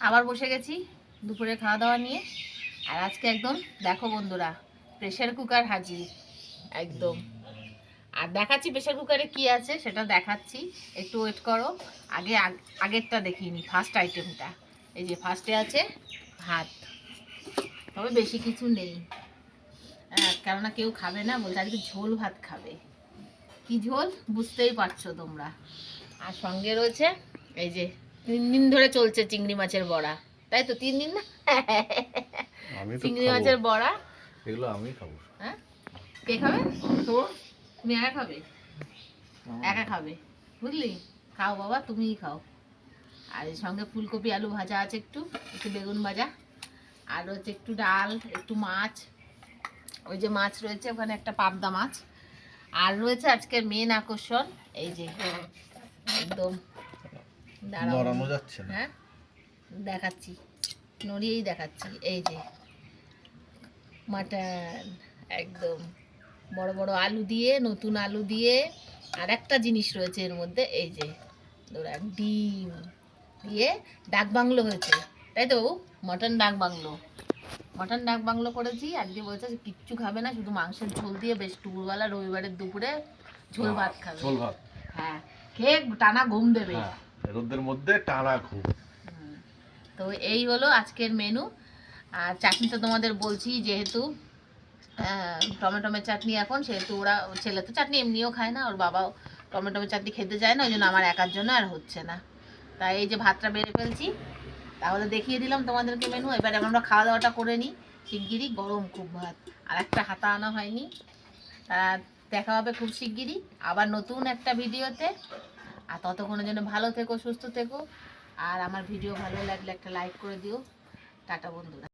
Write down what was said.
আবার বসে গেছি দুপুরে খাওয়া দাওয়া নিয়ে। আর আজকে একদম দেখো বন্ধুরা, প্রেশার কুকার হাজির একদম। আর দেখাচ্ছি প্রেশার কুকারে কি আছে সেটা দেখাচ্ছি, একটু ওয়েট করো। আগেরটা দেখিয়ে নি, ফার্স্ট আইটেমটা। এই যে ফার্স্টে আছে ভাত, তবে বেশি কিছু নেই, কেননা কেউ খাবে না, বলছে আজকে ঝোল ভাত খাবে। কি ঝোল বুঝতেই পারছো তোমরা। আর সঙ্গে রয়েছে এই যে 3 দিন ধরে চলছে চিংড়ি মাছের বড়া, তাই তো 3 দিন না? চিংড়ি মাছের বড়া, এগুলো আমি খাবো। হ্যাঁ কে খাবে? তো তুমি একা খাবে? একা খাবে বুঝলি, খাও বাবা, তুমিই খাও। আর এর সঙ্গে ফুলকপি আলু ভাজা আছে, একটু একটু বেগুন ভাজা, আর হচ্ছে একটু ডাল, একটু মাছ, ওই যে মাছ রয়েছে ওখানে একটা পাবদা মাছ। আর রয়েছে আজকের মেন আকর্ষণ, এই যে একদম নড়ানো যাচ্ছে না। হ্যাঁ দেখাচ্ছি, নড়িয়েই দেখাচ্ছি। এই যে মাটন, একদম বড় বড় আলু দিয়ে, নতুন আলু দিয়ে। আর একটা জিনিস রয়েছে এর মধ্যে, এই যে ডিম দিয়ে ডাক বাংলো হয়েছে, তাই তো? মটন ডাক বাংলো, মটন ডাক বাংলো করেছি। আজকে বলছে কিচ্ছু খাবে না, শুধু মাংসের ঝোল দিয়ে বেশ দুপুরবেলা, রবিবারের দুপুরে ঝোল ভাত খাবে। ঝোল ভাত, হ্যাঁ, খেয়ে টানা ঘুম দেবে। রোদের মধ্যে টানা ঘুম। তো এই হলো আজকের মেনু। আর চাটনি তো তোমাদের বলছি, যেহেতু টমেটোমের চাটনি এখন, সেহেতু ওরা, ছেলে তো চাটনি এমনিও খায় না, ওর বাবাও টমেটোমের চাটনি খেতে চায় না, ওই জন্য আমার একার জন্য আর হচ্ছে না। তাই এই যে ভাতটা বেড়ে ফেলছি, তাহলে দেখিয়ে দিলাম তোমাদেরকে মেনু। এবার আমরা খাওয়া দাওয়াটা করে নিই শিগগিরই, গরম খুব ভাত, আর একটা হাতা আনা হয়নি। দেখা হবে খুব শিগগিরই আবার নতুন একটা ভিডিওতে। আর ততক্ষণের জন্য ভালো থেকো, সুস্থ থেকো। আর আমার ভিডিও ভালো লাগলে একটা লাইক করে দিও। টাটা বন্ধুরা।